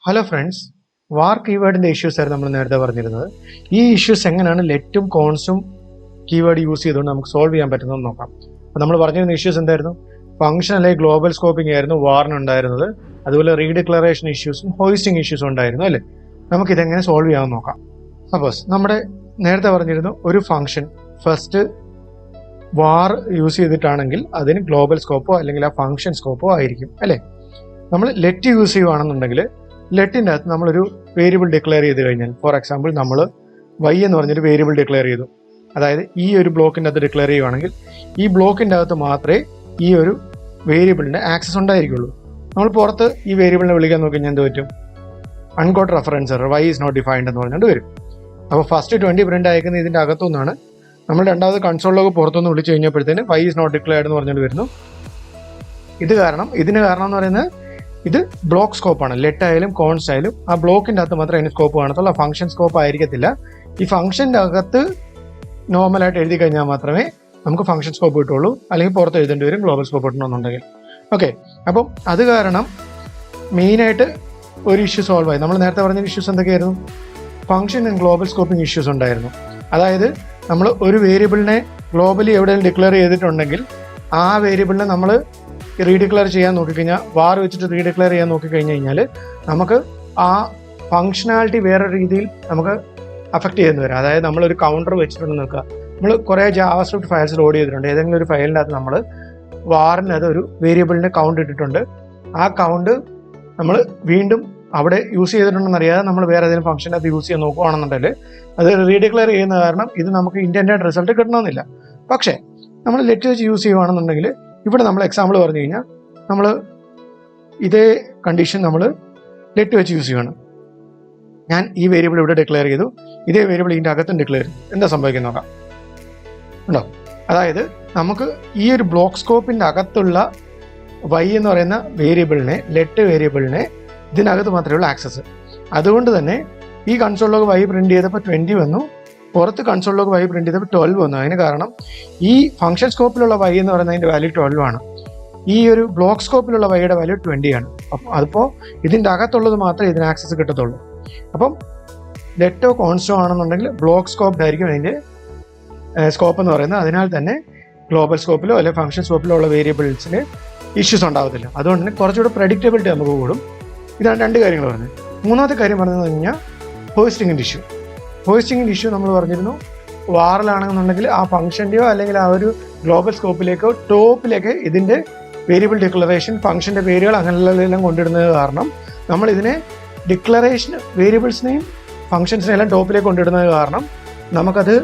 Hello friends, വാർ കീവേഡിൻ്റെ issues ആയിരുന്നു നമ്മൾ നേരത്തെ പറഞ്ഞിരുന്നത്. ഈ ഇഷ്യൂസ് എങ്ങനെയാണ് ലെറ്റും കോൺസും കീവേഡ് യൂസ് ചെയ്തുകൊണ്ട് നമുക്ക് സോൾവ് ചെയ്യാൻ പറ്റുന്നതെന്ന് നോക്കാം. അപ്പോൾ നമ്മൾ പറഞ്ഞിരുന്ന ഇഷ്യൂസ് എന്തായിരുന്നു? ഫംഗ്ഷൻ അല്ലെങ്കിൽ ഗ്ലോബൽ സ്കോപ്പിംഗ് ആയിരുന്നു വാറിനുണ്ടായിരുന്നത്. അതുപോലെ റീഡിക്ലറേഷൻ ഇഷ്യൂസും ഹോയിസ്റ്റിംഗ് ഇഷ്യൂസും ഉണ്ടായിരുന്നു അല്ലേ. നമുക്കിതെങ്ങനെ സോൾവ് ചെയ്യാമെന്ന് നോക്കാം. സപ്പോസ് നമ്മുടെ നേരത്തെ പറഞ്ഞിരുന്നു ഒരു ഫംഗ്ഷൻ ഫസ്റ്റ് വാർ യൂസ് ചെയ്തിട്ടാണെങ്കിൽ അതിന് ഗ്ലോബൽ സ്കോപ്പോ അല്ലെങ്കിൽ ആ ഫംഗ്ഷൻ സ്കോപ്പോ ആയിരിക്കും അല്ലേ. നമ്മൾ ലെറ്റ് യൂസ് ചെയ്യുകയാണെന്നുണ്ടെങ്കിൽ ലെറ്റിൻ്റെ അകത്ത് നമ്മളൊരു വേരിയബിൾ ഡിക്ലെയർ ചെയ്ത് കഴിഞ്ഞാൽ, ഫോർ എക്സാമ്പിൾ നമ്മൾ y എന്ന് പറഞ്ഞൊരു വേരിയബിൾ ഡിക്ലെയർ ചെയ്തു. അതായത് ഈ ഒരു ബ്ലോക്കിൻ്റെ അകത്ത് ഡിക്ലെയർ ചെയ്യുകയാണെങ്കിൽ ഈ ബ്ലോക്കിൻ്റെ അകത്ത് മാത്രമേ ഈ ഒരു വേരിയബിളിൻ്റെ ആക്സസ് ഉണ്ടായിരിക്കുള്ളൂ. നമ്മൾ പുറത്ത് ഈ വേരിയബിളിനെ വിളിക്കാൻ നോക്കി കഴിഞ്ഞാൽ എന്ത് പറ്റും? അൺകോട്ട് റെഫറൻസർ y ഈസ് നോട്ട് ഡിഫൈൻഡ് എന്ന് പറഞ്ഞുകൊണ്ട് വരും. അപ്പോൾ ഫസ്റ്റ് 20 പ്രിൻ്റ് അയക്കുന്ന ഇതിൻ്റെ അകത്തുനിന്നാണ്. നമ്മൾ രണ്ടാമത് കൺസോളിലൊക്കെ പുറത്തുനിന്ന് വിളിച്ചു കഴിഞ്ഞപ്പോഴത്തേന് y ഈസ് നോട്ട് ഡിക്ലെയർഡ് എന്ന് പറഞ്ഞുകൊണ്ട് വരുന്നു. ഇതിന് കാരണം എന്ന് പറയുന്നത് ഇത് ബ്ലോക്ക് സ്കോപ്പാണ്. ലെറ്റ് ആയാലും കോൺസ് ആയാലും ആ ബ്ലോക്കിൻ്റെ അകത്ത് മാത്രമേ അതിന് സ്കോപ്പ് കാണത്തുള്ളൂ. ആ ഫംഗ്ഷൻ സ്കോപ്പ് ആയിരിക്കത്തില്ല. ഈ ഫംഗ്ഷൻ്റെ അകത്ത് നോർമലായിട്ട് എഴുതി കഴിഞ്ഞാൽ മാത്രമേ നമുക്ക് ഫംഗ്ഷൻ സ്കോപ്പ് കിട്ടുള്ളൂ. അല്ലെങ്കിൽ പുറത്ത് എഴുതേണ്ടി വരും ഗ്ലോബൽ സ്കോപ്പ് കിട്ടണമെന്നുണ്ടെങ്കിൽ. ഓക്കെ, അപ്പം അത് കാരണം മെയിനായിട്ട് ഒരു ഇഷ്യൂ സോൾവ് ആയി. നമ്മൾ നേരത്തെ പറഞ്ഞ ഇഷ്യൂസ് എന്തൊക്കെയായിരുന്നു? Function and global scoping issues ഉണ്ടായിരുന്നു. അതായത് നമ്മൾ ഒരു വേരിയബിളിനെ ഗ്ലോബലി എവിടെയെങ്കിലും ഡിക്ലെയർ ചെയ്തിട്ടുണ്ടെങ്കിൽ ആ വേരിയബിളിനെ നമ്മൾ റീഡിക്ലെയർ ചെയ്യാൻ നോക്കിക്കഴിഞ്ഞാൽ, വാർ വെച്ചിട്ട് റീഡിക്ലെയർ ചെയ്യാൻ നോക്കിക്കഴിഞ്ഞ് കഴിഞ്ഞാൽ നമുക്ക് ആ ഫങ്ഷനാലിറ്റി വേറെ രീതിയിൽ നമുക്ക് അഫക്റ്റ് ചെയ്യുന്നു വരാം. അതായത് നമ്മളൊരു കൗണ്ടർ വെച്ചിട്ടുണ്ടെന്ന് നോക്കുക. നമ്മൾ കുറേ ജാവാസ്ക്രിപ്റ്റ് ഫയൽസ് ലോഡ് ചെയ്തിട്ടുണ്ട്. ഏതെങ്കിലും ഒരു ഫയലിൻ്റെ അകത്ത് നമ്മൾ വാറിനകത്ത് ഒരു വേരിയബിളിൻ്റെ കൗണ്ട് ഇട്ടിട്ടുണ്ട്. ആ കൗണ്ട് നമ്മൾ വീണ്ടും അവിടെ യൂസ് ചെയ്തിട്ടുണ്ടെന്ന് അറിയാതെ നമ്മൾ വേറെ ഏതെങ്കിലും ഫംഗ്ഷൻ്റെ അകത്ത് യൂസ് ചെയ്യാൻ നോക്കുകയാണെന്നുണ്ടെങ്കിൽ അത് റീഡിക്ലെയർ ചെയ്യുന്ന കാരണം ഇത് നമുക്ക് ഇൻറ്റൻഡഡ് റിസൾട്ട് കിട്ടണമെന്നില്ല. പക്ഷേ നമ്മൾ ലെറ്റ് വെച്ച് യൂസ് ചെയ്യുകയാണെന്നുണ്ടെങ്കിൽ ഇവിടെ നമ്മൾ എക്സാമ്പിൾ പറഞ്ഞു കഴിഞ്ഞാൽ നമ്മൾ ഇതേ കണ്ടീഷൻ നമ്മൾ ലെറ്റ് വെച്ച് യൂസ് ചെയ്യണം. ഞാൻ ഈ വേരിയബിൾ ഇവിടെ ഡിക്ലെയർ ചെയ്തു, ഇതേ വേരിയബിൾ ഇതിൻ്റെ അകത്തും ഡിക്ലെയർ ചെയ്തു. എന്താ സംഭവിക്കുന്നത് നോക്കാം. ഉണ്ടോ? അതായത് നമുക്ക് ഈ ഒരു ബ്ലോക്ക് സ്കോപ്പിൻ്റെ അകത്തുള്ള y എന്ന് പറയുന്ന വേരിയബിളിനെ, ലെറ്റ് വേരിയബിളിനെ ഇതിനകത്ത് മാത്രമേ ഉള്ളൂ ആക്സസ്. അതുകൊണ്ട് തന്നെ ഈ കൺസോളിലൊക്കെ y പ്രിന്റ് ചെയ്തപ്പോൾ 20 വന്നു, പുറത്ത് കൺസോളിലൊക്കെ y പ്രിന്റ് ചെയ്തപ്പോൾ 12 വന്നു. അതിന് കാരണം ഈ ഫംഗ്ഷൻ സ്കോപ്പിലുള്ള y എന്ന് പറയുന്നതിൻ്റെ വാല്യൂ 12 ആണ്. ഈ ഒരു ബ്ലോക്ക് സ്കോപ്പിലുള്ള y-യുടെ വാല്യൂ 20 ആണ്. അപ്പം അതിപ്പോൾ ഇതിൻ്റെ അകത്തുള്ളത് മാത്രമേ ഇതിന് ആക്സസ് കിട്ടത്തുള്ളൂ. അപ്പം ലെറ്റോ കോൺസ്റ്റോ ആണെന്നുണ്ടെങ്കിൽ ബ്ലോക്ക് സ്കോപ്പ് ആയിരിക്കും അതിൻ്റെ സ്കോപ്പ് എന്ന് പറയുന്നത്. അതിനാൽ തന്നെ ഗ്ലോബൽ സ്കോപ്പിലോ അല്ലെങ്കിൽ ഫംഗ്ഷൻ സ്കോപ്പിലോ ഉള്ള വേരിയബിൾസിന് ഇഷ്യൂസ് ഉണ്ടാകത്തില്ല. അതുകൊണ്ട് തന്നെ കുറച്ചുകൂടെ പ്രെഡിക്റ്റബിലിറ്റി നമുക്ക് കൂടും. ഇതാണ് രണ്ട് കാര്യങ്ങൾ പറഞ്ഞത്. മൂന്നാമത്തെ കാര്യം പറഞ്ഞു കഴിഞ്ഞാൽ ഹോയിസ്റ്റിങ്ങിൻ്റെ ഇഷ്യൂ. ഹോയിസ്റ്റിങ്ങിൻ്റെ ഇഷ്യൂ നമ്മൾ പറഞ്ഞിരുന്നു, വാറിലാണെന്നുണ്ടെങ്കിൽ ആ ഫംഗ്ഷൻ്റെയോ അല്ലെങ്കിൽ ആ ഒരു ഗ്ലോബൽ സ്കോപ്പിലേക്കോ ടോപ്പിലേക്ക് ഇതിൻ്റെ വേരിയബിൾ ഡിക്ലറേഷൻ, ഫംഗ്ഷൻ്റെ പേരുകൾ അങ്ങനെയുള്ളതെല്ലാം കൊണ്ടിടുന്നത് കാരണം നമ്മൾ ഇതിനെ ഡിക്ലറേഷൻ വേരിയബിൾസിനെയും ഫംഗ്ഷൻസിനെയും എല്ലാം ടോപ്പിലേക്ക് കൊണ്ടിടുന്നത് കാരണം നമുക്കത്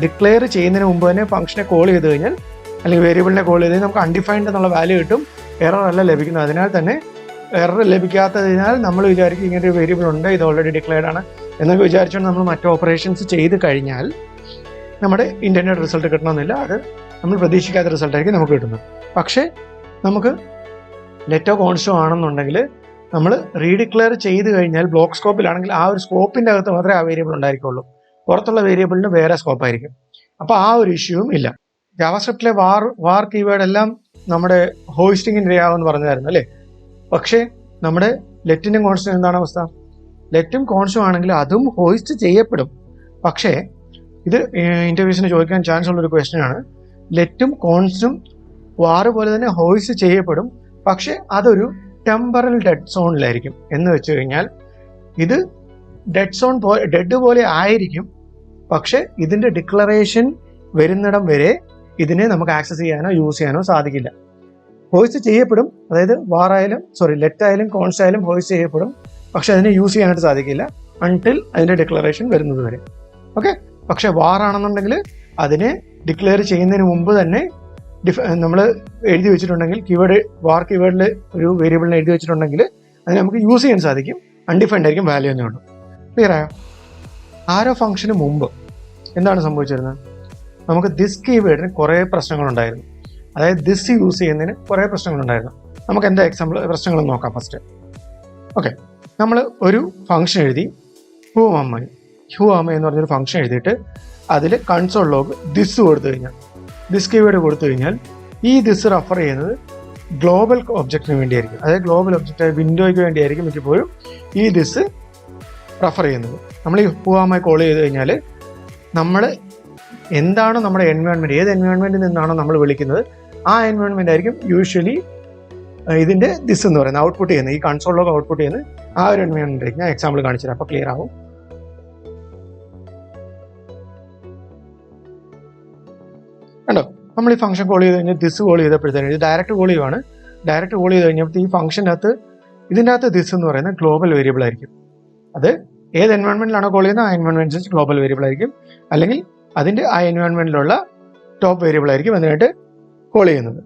ഡിക്ലെയർ ചെയ്യുന്നതിന് മുമ്പ് തന്നെ ഫംഗ്ഷനെ കോൾ ചെയ്ത് കഴിഞ്ഞാൽ അല്ലെങ്കിൽ വേരിയബിളിനെ കോൾ ചെയ്ത് കഴിഞ്ഞാൽ നമുക്ക് അൺഡിഫൈൻഡ് എന്നുള്ള വാല്യൂ കിട്ടും. എറർ അല്ല ലഭിക്കുന്നത്. അതിനാൽ തന്നെ എറർ ലഭിക്കാത്തതിനാൽ നമ്മൾ വിചാരിക്കും ഇങ്ങനെ ഒരു വേരിയബിൾ ഉണ്ട്, ഇത് ഓൾറെഡി ഡിക്ലെയർഡ് ആണ് എന്നൊക്കെ വിചാരിച്ചുകൊണ്ട് നമ്മൾ മറ്റ് ഓപ്പറേഷൻസ് ചെയ്ത് കഴിഞ്ഞാൽ നമ്മുടെ ഇൻറ്റൻഡഡ് റിസൾട്ട് കിട്ടണമെന്നില്ല. അത് നമ്മൾ പ്രതീക്ഷിക്കാത്ത റിസൾട്ടായിരിക്കും നമുക്ക് കിട്ടുന്നത്. പക്ഷേ നമുക്ക് ലെറ്റോ കോൺസ്റ്റോ ആണെന്നുണ്ടെങ്കിൽ നമ്മൾ റീഡിക്ലെയർ ചെയ്ത് കഴിഞ്ഞാൽ ബ്ലോക്ക് സ്കോപ്പിലാണെങ്കിൽ ആ ഒരു സ്കോപ്പിൻ്റെ അകത്ത് മാത്രമേ ആ വേരിയബിൾ ഉണ്ടായിരിക്കുള്ളൂ. പുറത്തുള്ള വേരിയബിളിന് വേറെ സ്കോപ്പായിരിക്കും. അപ്പോൾ ആ ഒരു ഇഷ്യൂവും ഇല്ല. ജാവാസ്ക്രിപ്റ്റിലെ വാർ കീവേഡ് എല്ലാം നമ്മുടെ ഹോയിസ്റ്റിങ്ങിന് ഇരയാവുമെന്ന് പറഞ്ഞതായിരുന്നു അല്ലേ. പക്ഷേ നമ്മുടെ ലെറ്റിനും കോൺസ്റ്റും എന്താണ് അവസ്ഥ? ലെറ്റും കോൺസ്റ്റും ആണെങ്കിൽ അതും ഹോയിസ്റ്റ് ചെയ്യപ്പെടും. പക്ഷേ ഇത് ഇൻ്റർവ്യൂസിന് ചോദിക്കാൻ ചാൻസ് ഉള്ളൊരു ക്വസ്റ്റ്യനാണ്. ലെറ്റും കോൺസ്റ്റും വാർ പോലെ തന്നെ ഹോയിസ്റ്റ് ചെയ്യപ്പെടും, പക്ഷേ അതൊരു ടെമ്പറൽ ഡെഡ് സോണിലായിരിക്കും. എന്ന് വെച്ച് കഴിഞ്ഞാൽ ഇത് ഡെഡ് പോലെ ആയിരിക്കും, പക്ഷെ ഇതിൻ്റെ ഡിക്ലറേഷൻ വരുന്നിടം വരെ ഇതിനെ നമുക്ക് ആക്സസ് ചെയ്യാനോ യൂസ് ചെയ്യാനോ സാധിക്കില്ല. ഹോയിസ്റ്റ് ചെയ്യപ്പെടും, അതായത് ലെറ്റ് ആയാലും കോൺസ്റ്റ് ആയാലും ഹോയിസ്റ്റ് ചെയ്യപ്പെടും, പക്ഷെ അതിനെ യൂസ് ചെയ്യാനായിട്ട് സാധിക്കില്ല അൺടിൽ അതിൻ്റെ ഡിക്ലറേഷൻ വരുന്നത് വരെ. ഓക്കെ, പക്ഷെ വാർ ആണെന്നുണ്ടെങ്കിൽ അതിനെ ഡിക്ലെയർ ചെയ്യുന്നതിന് മുമ്പ് തന്നെ നമ്മൾ എഴുതി വെച്ചിട്ടുണ്ടെങ്കിൽ വാർ കീവേഡിൽ ഒരു വേരിയബിളിനെ എഴുതി വെച്ചിട്ടുണ്ടെങ്കിൽ അതിനെ നമുക്ക് യൂസ് ചെയ്യാൻ സാധിക്കും. അൺഡിഫൈൻഡ് ആയിരിക്കും വാല്യൂ എന്നേ ഉള്ളൂ. ക്ലിയർ ആയോ? ആരോ ഫംഗ്ഷന് മുമ്പ് എന്താണ് സംഭവിച്ചിരുന്നത്? നമുക്ക് ദിസ് കീവേഡിന് കുറേ പ്രശ്നങ്ങളുണ്ടായിരുന്നു. അതായത് ദിസ് യൂസ് ചെയ്യുന്നതിന് കുറേ പ്രശ്നങ്ങളുണ്ടായിരുന്നു. നമുക്ക് എന്താ പ്രശ്നങ്ങളെന്ന് നോക്കാം ഫസ്റ്റ്. ഓക്കെ, നമ്മൾ ഒരു ഫംഗ്ഷൻ എഴുതി ഹൂ അമ്മ എന്ന് പറഞ്ഞൊരു ഫംഗ്ഷൻ എഴുതിയിട്ട് അതിൽ കൺസോൾ ലോഗ് ദിസ് കൊടുത്തു കഴിഞ്ഞാൽ, ദിസ് കീവേഡ് കൊടുത്തു കഴിഞ്ഞാൽ ഈ ദിസ് റെഫർ ചെയ്യുന്നത് ഗ്ലോബൽ ഒബ്ജക്റ്റിന് വേണ്ടിയായിരിക്കും. അതായത് ഗ്ലോബൽ ഒബ്ജക്റ്റ് വിൻഡോയ്ക്ക് വേണ്ടിയായിരിക്കും മിക്കപ്പോഴും ഈ ദിസ് റെഫർ ചെയ്യുന്നത്. നമ്മൾ ഈ ഹുവാമായി കോൾ ചെയ്ത് കഴിഞ്ഞാൽ നമ്മൾ എന്താണോ നമ്മുടെ എൻവയോൺമെൻറ്റ്, ഏത് എൻവയോൺമെൻറ്റിൽ നിന്നാണോ നമ്മൾ വിളിക്കുന്നത് ആ എൻവയോൺമെൻറ്റ് ആയിരിക്കും യൂഷ്വലി ഇതിൻ്റെ ദിസ് എന്ന് പറയുന്നത് ഔട്ട്പുട്ട് ചെയ്യുന്നത്. ഈ കൺസോൾ ലോഗ് ഔട്ട്പുട്ട് ചെയ്യുന്നത് ആ ഒരു എൻവയോൺമെൻറ്റ് ആയിരിക്കും. ഞാൻ എക്സാമ്പിൾ കാണിച്ചു തരാം, അപ്പോൾ ക്ലിയർ ആവും. കണ്ടോ, നമ്മൾ ഈ ഫംഗ്ഷൻ കോൾ ചെയ്ത് കഴിഞ്ഞാൽ ദിസ് കോൾ ചെയ്തപ്പോഴത്തേനും ഇത് ഡയറക്റ്റ് കോൾ ചെയ്യുവാണ്. ഡയറക്റ്റ് കോൾ ചെയ്ത് കഴിഞ്ഞപ്പോൾ ഈ ഫംഗ്ഷൻ്റെ അകത്ത് ഇതിൻ്റെ അകത്ത് ദിസ് എന്ന് പറയുന്നത് ഗ്ലോബൽ വേരിയബിൾ ആയിരിക്കും. അത് ഏത് എൻവയോൺമെൻറ്റിലാണോ കോൾ ചെയ്യുന്നത് ആ എൻവയോൺമെൻറ്റ് ഗ്ലോബൽ വേരിയബിൾ ആയിരിക്കും, അല്ലെങ്കിൽ അതിൻ്റെ ആ എൻവയോൺമെൻറ്റിലുള്ള ടോപ്പ് വേരിയബിൾ ആയിരിക്കും അതിനായിട്ട് കോൾ ചെയ്യുന്നത്.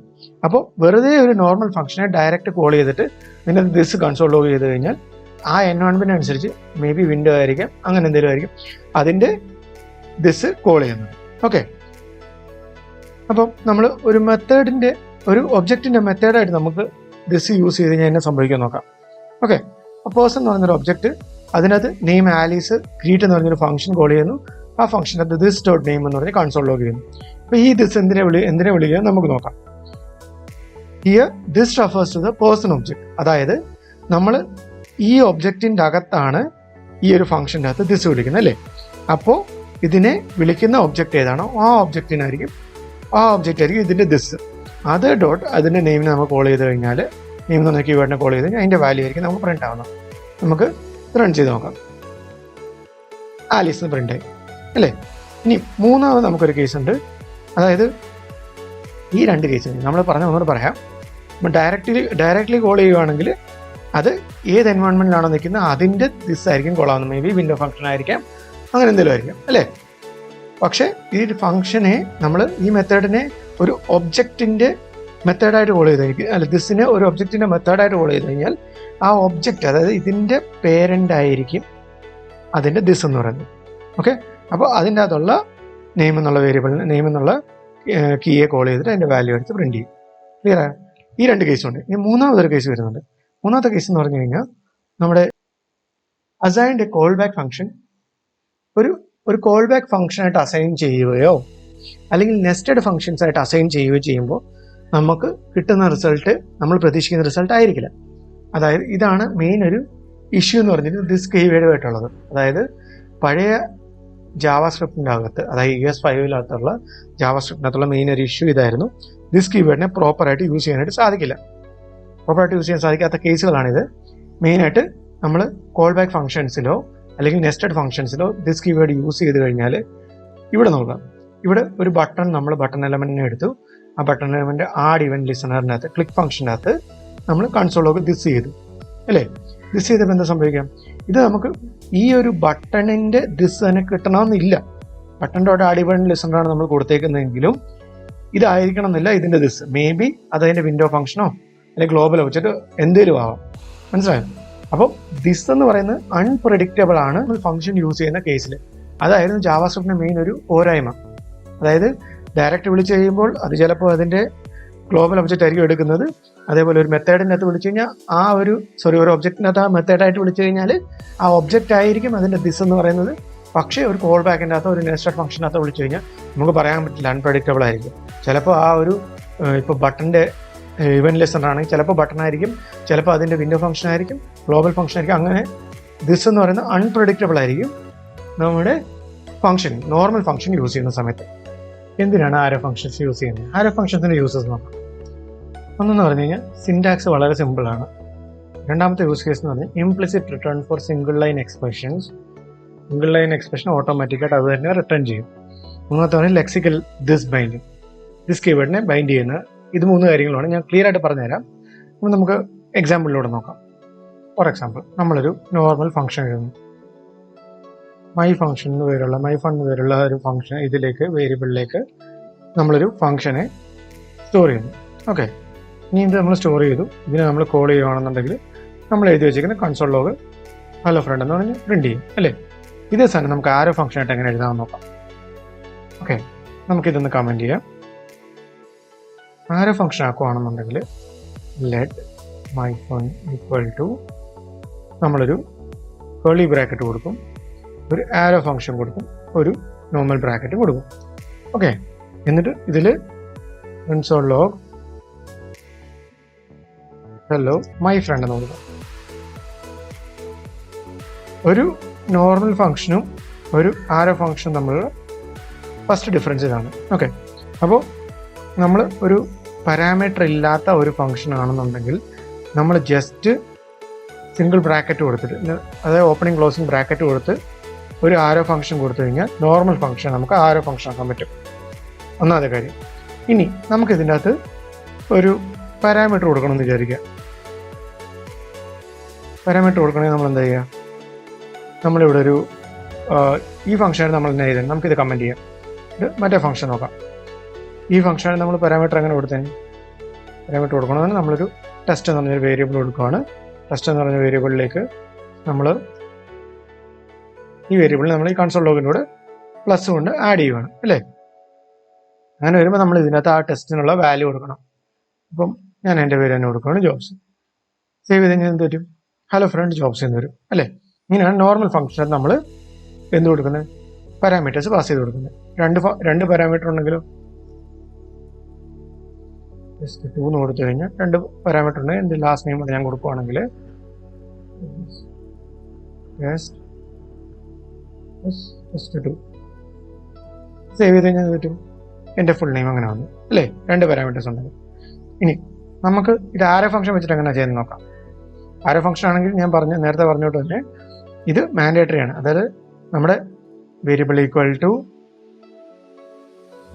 അപ്പോൾ വെറുതെ ഒരു നോർമൽ ഫംഗ്ഷനെ ഡയറക്റ്റ് കോൾ ചെയ്തിട്ട് പിന്നെ ദിസ് കൺസോൾ ലോഗ് ചെയ്ത് കഴിഞ്ഞാൽ ആ എൻവയോൺമെൻറ്റ് അനുസരിച്ച് മേ ബി വിൻഡോ ആയിരിക്കാം, അങ്ങനെ എന്തെങ്കിലും ആയിരിക്കും അതിൻ്റെ ദിസ് കോൾ ചെയ്യുന്നത്. ഓക്കെ, അപ്പം നമ്മൾ ഒരു മെത്തേഡിൻ്റെ ഒരു ഒബ്ജക്റ്റിൻ്റെ മെത്തേഡായിട്ട് നമുക്ക് ദിസ് യൂസ് ചെയ്ത് കഴിഞ്ഞാൽ എന്നെ സംഭവിക്കാൻ നോക്കാം. ഓക്കെ, പേഴ്സൺ എന്ന് പറയുന്നൊരു ഒബ്ജക്റ്റ്, അതിനകത്ത് നെയിം ആലീസ് ഗ്രീറ്റ് എന്ന് പറഞ്ഞൊരു ഫംഗ്ഷൻ കോൾ ചെയ്യുന്നു. ആ ഫംഗ്ഷനകത്ത് ദിസ് ഡോട്ട് നെയിം എന്ന് പറഞ്ഞ് കൺസോൾ ലോഗ് ചെയ്യുന്നു. അപ്പോൾ ഈ ദിസ് എന്തിനെ വിളിക്കുക നമുക്ക് നോക്കാം. Here this refers to the person object. അതായത് നമ്മൾ ഈ ഒബ്ജക്റ്റിൻ്റെ അകത്താണ് ഈ ഒരു ഫംഗ്ഷൻ്റെ അകത്ത് ദിസ് വിളിക്കുന്നത് അല്ലേ. അപ്പോൾ ഇതിനെ വിളിക്കുന്ന ഒബ്ജക്റ്റ് ഏതാണോ ആ ഒബ്ജക്റ്റ് ആയിരിക്കും ഇതിൻ്റെ ദിസ്. അത് ഡോട്ട് അതിൻ്റെ നെയിമിനെ നമ്മൾ കോൾ ചെയ്ത് കഴിഞ്ഞാൽ നെയിം എന്ന് കീവേഡിനെ കോൾ ചെയ്ത് കഴിഞ്ഞാൽ അതിൻ്റെ വാല്യൂ ആയിരിക്കും നമുക്ക് പ്രിൻ്റ് ആവുന്നത്. നമുക്ക് റൺ ചെയ്ത് നോക്കാം. ആലീസ് പ്രിൻ്റ് ആയി അല്ലേ. ഇനി മൂന്നാമത് നമുക്കൊരു കേസ് ഉണ്ട്. അതായത് ഈ രണ്ട് കേസ് നമ്മൾ ഒന്നുകൂടെ പറയാം. ഡയറക്റ്റ്ലി കോൾ ചെയ്യുകയാണെങ്കിൽ അത് ഏത് എൻവയോൺമെൻറ്റിലാണോ നിൽക്കുന്നത് അതിൻ്റെ ദിസ് ആയിരിക്കും കോൾ ആവുന്നത്. മേ ബി വിൻഡോ ഫംഗ്ഷൻ ആയിരിക്കാം, അങ്ങനെ എന്തെങ്കിലും ആയിരിക്കും അല്ലേ. പക്ഷേ ഈ ഫംഗ്ഷനെ നമ്മൾ ഈ മെത്തേഡിനെ ഒരു ഒബ്ജക്റ്റിൻ്റെ മെത്തേഡായിട്ട് കോൾ ചെയ്ത് കഴിഞ്ഞാൽ, അല്ല ദിസിനെ ഒരു ഒബ്ജക്റ്റിൻ്റെ മെത്തേഡായിട്ട് കോൾ ചെയ്ത് കഴിഞ്ഞാൽ ആ ഒബ്ജക്റ്റ്, അതായത് ഇതിൻ്റെ പേരൻ്റ് ആയിരിക്കും അതിൻ്റെ ദിസ് എന്ന് പറയുന്നത്. ഓക്കെ, അപ്പോൾ അതിൻ്റെ അകത്തുള്ള നെയിം എന്നുള്ള കീയെ കോൾ ചെയ്തിട്ട് അതിൻ്റെ വാല്യൂ എടുത്ത് പ്രിൻറ്റ് ചെയ്യും. ക്ലിയർ ആണ്. ഈ രണ്ട് കേസുണ്ട്. ഇനി മൂന്നാമതൊരു കേസ് വരുന്നുണ്ട്. മൂന്നാമത്തെ കേസ് എന്ന് പറഞ്ഞു കഴിഞ്ഞാൽ നമ്മുടെ assigned A call back function ഒരു കോൾ ബാക്ക് ഫംഗ്ഷനായിട്ട് അസൈൻ ചെയ്യുകയോ അല്ലെങ്കിൽ നെസ്റ്റഡ് ഫംഗ്ഷൻസ് ആയിട്ട് അസൈൻ ചെയ്യുകയോ ചെയ്യുമ്പോൾ നമുക്ക് കിട്ടുന്ന റിസൾട്ട് നമ്മൾ പ്രതീക്ഷിക്കുന്ന റിസൾട്ട് ആയിരിക്കില്ല. അതായത് ഇതാണ് മെയിൻ ഒരു ഇഷ്യൂ എന്ന് പറഞ്ഞിട്ട് ദിസ് കീവേഡുമായിട്ടുള്ളത്. അതായത് പഴയ ജാവാസ്ക്രിപ്റ്റിൻ്റെ അകത്ത്, അതായത് ES5-ലുള്ള ജാവാസ്ക്രിപ്റ്റിനകത്തുള്ള മെയിൻ ഒരു ഇഷ്യൂ ഇതായിരുന്നു. ദിസ് കീവേഡിനെ പ്രോപ്പറായിട്ട് യൂസ് ചെയ്യാനായിട്ട് സാധിക്കില്ല. പ്രോപ്പറായിട്ട് യൂസ് ചെയ്യാൻ സാധിക്കാത്ത കേസുകളാണിത്. മെയിനായിട്ട് നമ്മൾ കോൾ ബാക്ക് ഫംഗ്ഷൻസിലോ അല്ലെങ്കിൽ നെസ്റ്റഡ് ഫംഗ്ഷൻസിലോ ദിസ് കീവേഡ് യൂസ് ചെയ്ത് കഴിഞ്ഞാൽ ഇവിടെ നോക്കാം. ഇവിടെ ഒരു ബട്ടൺ എലമെന്റിനെ എടുത്തു. ആ ബട്ടൺ എലമെന്റ് ആഡ് ഇവന്റ് ലിസണറിനകത്ത് ക്ലിക്ക് ഫംഗ്ഷനകത്ത് നമ്മൾ കൺസോൾ ലോഗ് ദിസ് ചെയ്തു അല്ലേ. ദിസ് ചെയ്തപ്പോൾ എന്താ സംഭവിക്കാം? ഇത് നമുക്ക് ഈ ഒരു ബട്ടണിന്റെ ദിസ് തന്നെ കിട്ടണമെന്നില്ല. ബട്ടൻ്റെ ആഡ് ഇവന്റ് ലിസണറാണ് നമ്മൾ കൊടുത്തേക്കുന്നതെങ്കിലും ഇതായിരിക്കണം എന്നില്ല ഇതിന്റെ ദിസ്. മേ ബി അതതിന്റെ വിൻഡോ ഫംഗ്ഷനോ അല്ലെങ്കിൽ ഗ്ലോബൽ വെച്ചിട്ട് എന്തെങ്കിലും ആവാം. മനസ്സിലായോ? അപ്പോൾ ദിസ് എന്ന് പറയുന്നത് അൺപ്രഡിക്റ്റബിൾ ആണ് ഫംഗ്ഷൻ യൂസ് ചെയ്യുന്ന കേസിൽ. അതായിരുന്നു ജാവാസ്ക്രിപ്റ്റിന്റെ മെയിൻ ഒരു പോരായ്മ. അതായത് ഡയറക്റ്റ് വിളിച്ച് കഴിയുമ്പോൾ അത് ചിലപ്പോൾ അതിൻ്റെ ഗ്ലോബൽ ഒബ്ജക്റ്റ് ആയിരിക്കും എടുക്കുന്നത്. അതേപോലെ ഒരു മെത്തേഡിനകത്ത് വിളിച്ചു കഴിഞ്ഞാൽ ഒരു ഒബ്ജക്റ്റിനകത്ത് ആ മെത്തേഡായിട്ട് വിളിച്ചു കഴിഞ്ഞാൽ ആ ഒബ്ജക്റ്റ് ആയിരിക്കും അതിൻ്റെ ദിസ് എന്ന് പറയുന്നത്. പക്ഷേ ഒരു കോൾ ബാക്കിൻ്റെ അകത്തോ ഒരു നെസ്റ്റഡ് ഫംഗ്ഷനകത്തോ വിളിച്ചു കഴിഞ്ഞാൽ നമുക്ക് പറയാൻ പറ്റില്ല, അൺപ്രഡിക്റ്റബിൾ ആയിരിക്കും. ചിലപ്പോൾ ഇപ്പോൾ ബട്ടൻ്റെ ഇവന്റ് ലിസണർ ആണെങ്കിൽ ചിലപ്പോൾ ബട്ടൺ ആയിരിക്കും, ചിലപ്പോൾ അതിൻ്റെ വിൻഡോ ഫംഗ്ഷൻ ആയിരിക്കും, ഗ്ലോബൽ ഫംഗ്ഷൻ ആയിരിക്കും. അങ്ങനെ ദിസ് എന്ന് പറയുന്നത് അൺപ്രഡിക്റ്റബിൾ ആയിരിക്കും നമ്മുടെ ഫംഗ്ഷൻ, നോർമൽ ഫംഗ്ഷൻ യൂസ് ചെയ്യുന്ന സമയത്ത്. എന്തിനാണ് ആരോ ഫംഗ്ഷൻസ് യൂസ് ചെയ്യുന്നത്? ആരോ ഫംഗ്ഷൻസിൻ്റെ യൂസസ് നോക്കാം. ഒന്നെന്ന് പറഞ്ഞു കഴിഞ്ഞാൽ സിൻടാക്സ് വളരെ സിമ്പിളാണ്. രണ്ടാമത്തെ യൂസ് കേസ് എന്ന് പറഞ്ഞാൽ implicit return for single line expression ഓട്ടോമാറ്റിക്കായിട്ട് അത് തന്നെ റിട്ടേൺ ചെയ്യും. മൂന്നാമത്തെ പറഞ്ഞാൽ ലെക്സിക്കൽ ദിസ് കീവേഡിനെ ബൈൻഡ് ചെയ്യുന്ന ഇത് മൂന്ന് കാര്യങ്ങളാണ്. ഞാൻ ക്ലിയർ ആയിട്ട് പറഞ്ഞുതരാം. അപ്പോൾ നമുക്ക് എക്സാമ്പിളിലൂടെ നോക്കാം. ഫോർ എക്സാമ്പിൾ, നമ്മളൊരു നോർമൽ ഫംഗ്ഷൻ എഴുതുന്നു. മൈ ഫൺ എന്ന് പേരുള്ള ഒരു ഫംഗ്ഷൻ വേരിയബിളിലേക്ക് നമ്മളൊരു ഫംഗ്ഷനെ സ്റ്റോർ ചെയ്യുന്നു. ഓക്കെ, ഇനി ഇത് നമ്മൾ സ്റ്റോർ ചെയ്തു. ഇതിനെ നമ്മൾ കോൾ ചെയ്യുകയാണെന്നുണ്ടെങ്കിൽ നമ്മൾ എഴുതി വെച്ചിരിക്കുന്ന കൺസോൾ ലോഗ് ഹലോ ഫ്രണ്ട് എന്ന് പറഞ്ഞ് പ്രിന്റ് ചെയ്യും അല്ലേ. ഇതേ സാധനം നമുക്ക് ആരോ ഫംഗ്ഷനായിട്ട് എങ്ങനെ എഴുതാമെന്ന് നോക്കാം. ഓക്കെ, നമുക്കിതൊന്ന് കമൻറ്റ് ചെയ്യാം. ആരോ ഫംഗ്ഷൻ ആക്കുകയാണെന്നുണ്ടെങ്കിൽ let my fun equal to നമ്മളൊരു കേർലി ബ്രാക്കറ്റ് കൊടുക്കും, ഒരു ആരോ ഫംഗ്ഷൻ കൊടുക്കും, ഒരു നോർമൽ ബ്രാക്കറ്റ് കൊടുക്കും. ഓക്കെ, എന്നിട്ട് ഇതിൽ console log hello my friend എന്ന് കൊടുക്കുക. ഒരു നോർമൽ ഫംഗ്ഷനും ഒരു ആരോ ഫംഗ്ഷനും തമ്മിലുള്ള ഫസ്റ്റ് ഡിഫറൻസ് ഇതാണ്. ഓക്കെ, അപ്പോൾ നമ്മൾ ഒരു പാരാമീറ്റർ ഇല്ലാത്ത ഒരു ഫംഗ്ഷൻ ആണെന്നുണ്ടെങ്കിൽ നമ്മൾ ജസ്റ്റ് സിംഗിൾ ബ്രാക്കറ്റ് കൊടുത്തിട്ട്, അതായത് ഓപ്പണിംഗ് ക്ലോസിംഗ് ബ്രാക്കറ്റ് കൊടുത്ത് ഒരു ആരോ ഫംഗ്ഷൻ കൊടുത്തു കഴിഞ്ഞാൽ നോർമൽ ഫംഗ്ഷൻ നമുക്ക് ആരോ ഫംഗ്ഷൻ ആക്കാൻ പറ്റും. ഒന്നാമത്തെ കാര്യം. ഇനി നമുക്ക് ഇതിൻ്റെ അകത്ത് ഒരു പാരാമീറ്റർ കൊടുക്കണമെന്ന് വിചാരിക്കുക. പാരാമീറ്റർ കൊടുക്കണമെങ്കിൽ നമ്മൾ എന്താ ചെയ്യുക? നമ്മളിവിടെ ഒരു ഈ ഫംഗ്ഷനാണ് നമ്മൾ തന്നെ എഴുതുന്നത്. നമുക്കിത് കമൻറ്റ് ചെയ്യാം. ഇത് മറ്റേ ഫംഗ്ഷൻ നോക്കാം. ഈ ഫംഗ്ഷനാണ് നമ്മൾ പാരാമീറ്റർ എങ്ങനെ കൊടുത്തതിന് പാരാമീറ്റർ കൊടുക്കണമെന്ന് നമ്മളൊരു ടെസ്റ്റ് എന്ന് പറഞ്ഞൊരു വേരിയബിൾ കൊടുക്കുകയാണ്. ടെസ്റ്റ് എന്ന് പറഞ്ഞ വേരിയബിളിലേക്ക് നമ്മൾ ഈ വേരിയബിളിൽ നമ്മൾ ഈ കൺസോൾ ലോഗിലൂടെ പ്ലസ് കൊണ്ട് ആഡ് ചെയ്യുകയാണ് അല്ലേ. അങ്ങനെ വരുമ്പോൾ നമ്മൾ ഇതിനകത്ത് ആ ടെസ്റ്റിനുള്ള വാല്യൂ കൊടുക്കണം. അപ്പം ഞാൻ എൻ്റെ പേര് തന്നെ കൊടുക്കുകയാണ് ജോബ്സ്. സേവ് ചെയ്ത് കഴിഞ്ഞാൽ എന്ത് പറ്റും? ഹലോ ഫ്രണ്ട് ജോബ്സ് എന്ന് വരും അല്ലേ. ഇങ്ങനെയാണ് നോർമൽ ഫംഗ്ഷൻ നമ്മൾ എന്ത് കൊടുക്കുന്നത്? പാരാമീറ്റേഴ്സ് പാസ് ചെയ്ത് കൊടുക്കുന്നത്. രണ്ട് പാരാമീറ്റർ ഉണ്ടെങ്കിലും ജസ്റ്റ് 2 എന്ന് കൊടുത്തു കഴിഞ്ഞാൽ 2 പാരാമീറ്റർ ഉണ്ട്. എൻ്റെ ലാസ്റ്റ് നെയിം ഞാൻ കൊടുക്കുവാണെങ്കിൽ just 2 സേവ് ചെയ്ത് കഴിഞ്ഞാൽ പറ്റും എൻ്റെ ഫുൾ നെയിം അങ്ങനെ വന്നു അല്ലേ. 2 പാരാമീറ്റേഴ്സ് ഉണ്ടെങ്കിൽ. ഇനി നമുക്ക് ഇത് ആരോ ഫംഗ്ഷൻ വെച്ചിട്ട് എങ്ങനെ ചെയ്യുന്നത് നോക്കാം. ആരോ ഫംഗ്ഷൻ ആണെങ്കിൽ ഞാൻ നേരത്തെ പറഞ്ഞോട്ട് തന്നെ ഇത് മാൻഡേറ്ററി ആണ്. അതായത് നമ്മുടെ വേരിയബിൾ ഈക്വൽ ടു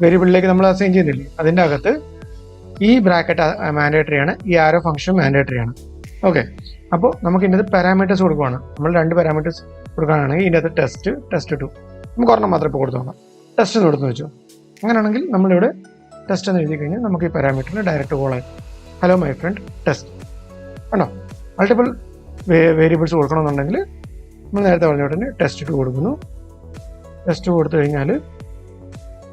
വേരിയബിളിലേക്ക് നമ്മൾ അസൈൻ ചെയ്യുന്നില്ലേ, അതിൻ്റെ അകത്ത് ഈ ബ്രാക്കറ്റ് മാൻഡേറ്ററി ആണ്, ഈ ആരോ ഫംഗ്ഷൻ മാൻഡേറ്ററി ആണ്. ഓക്കെ, അപ്പോൾ നമുക്ക് ഇതിൻ്റെ പാരാമീറ്റേഴ്സ് കൊടുക്കുകയാണ്. നമ്മൾ 2 പാരാമീറ്റേഴ്സ് കൊടുക്കുകയാണെങ്കിൽ ഇതിൻ്റെ അകത്ത് ടെസ്റ്റ് 2 നമുക്ക് ഒരെണ്ണം മാത്രമേ ഇപ്പോൾ കൊടുത്തു നോക്കാം. ടെസ്റ്റ് എന്ന് കൊടുത്തു വെച്ചു. അങ്ങനെയാണെങ്കിൽ നമ്മളിവിടെ ടെസ്റ്റ് എന്ന് എഴുതി കഴിഞ്ഞാൽ നമുക്ക് ഈ പാരാമീറ്ററിന് ഡയറക്റ്റ് കോൾ ആയി ഹലോ മൈ ഫ്രണ്ട് ടെസ്റ്റ് കണ്ടോ. മൾട്ടിപ്പിൾ വേരിയബിൾസ് കൊടുക്കണമെന്നുണ്ടെങ്കിൽ നമ്മൾ നേരത്തെ പറഞ്ഞുകൊണ്ട് തന്നെ ടെസ്റ്റ് 2 കൊടുക്കുന്നു. ടെസ്റ്റ് കൊടുത്തു കഴിഞ്ഞാൽ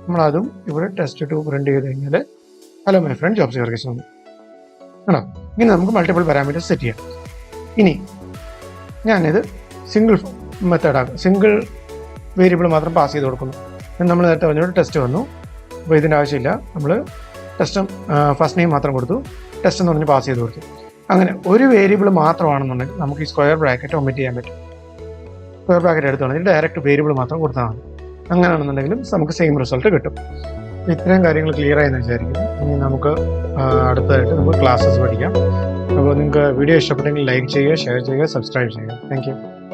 നമ്മളതും ഇവിടെ ടെസ്റ്റ് 2 പ്രിന്റ് ചെയ്ത് കഴിഞ്ഞാൽ hello my friend jobs workers വന്നു ആണോ. ഇങ്ങനെ നമുക്ക് മൾട്ടിപ്പിൾ പാരാമീറ്റേഴ്സ് സെറ്റ് ചെയ്യാം. ഇനി ഞാനിത് സിംഗിൾ മെത്തേഡാക്കും. സിംഗിൾ വേരിയബിൾ മാത്രം പാസ് ചെയ്ത് കൊടുക്കുന്നു. നമ്മൾ നേരത്തെ പറഞ്ഞുകൊണ്ട് ടെസ്റ്റ് വന്നു. അപ്പോൾ ഇതിൻ്റെ ആവശ്യമില്ല. നമ്മൾ ടെസ്റ്റ് ഫസ്റ്റ് നെയിം മാത്രം കൊടുത്തു, ടെസ്റ്റ് എന്ന് പറഞ്ഞ് പാസ് ചെയ്ത് കൊടുത്തു. അങ്ങനെ ഒരു വേരിയബിൾ മാത്രമാണെന്നുണ്ടെങ്കിൽ നമുക്ക് ഈ സ്ക്വയർ ബ്രാക്കറ്റ് ഒമിറ്റ് ചെയ്യാൻ പറ്റും. സ്ക്വയർ ബ്രാക്കറ്റ് എടുത്തുകൊണ്ടെങ്കിൽ ഡയറക്റ്റ് വേരിയബിൾ മാത്രം കൊടുത്താൽ മതി. അങ്ങനെയാണെന്നുണ്ടെങ്കിലും നമുക്ക് സെയിം റിസൾട്ട് കിട്ടും. ഇത്രയും കാര്യങ്ങൾ ക്ലിയർ ആയെന്ന് വിചാരിക്കുന്നു. ഇനി നമുക്ക് അടുത്തതായിട്ട് നമുക്ക് ക്ലാസ്സസ് പഠിക്കാം. അപ്പോൾ നിങ്ങൾക്ക് വീഡിയോ ഇഷ്ടപ്പെട്ടെങ്കിൽ ലൈക്ക് ചെയ്യുക, ഷെയർ ചെയ്യുക, സബ്സ്ക്രൈബ് ചെയ്യുക. Thank you.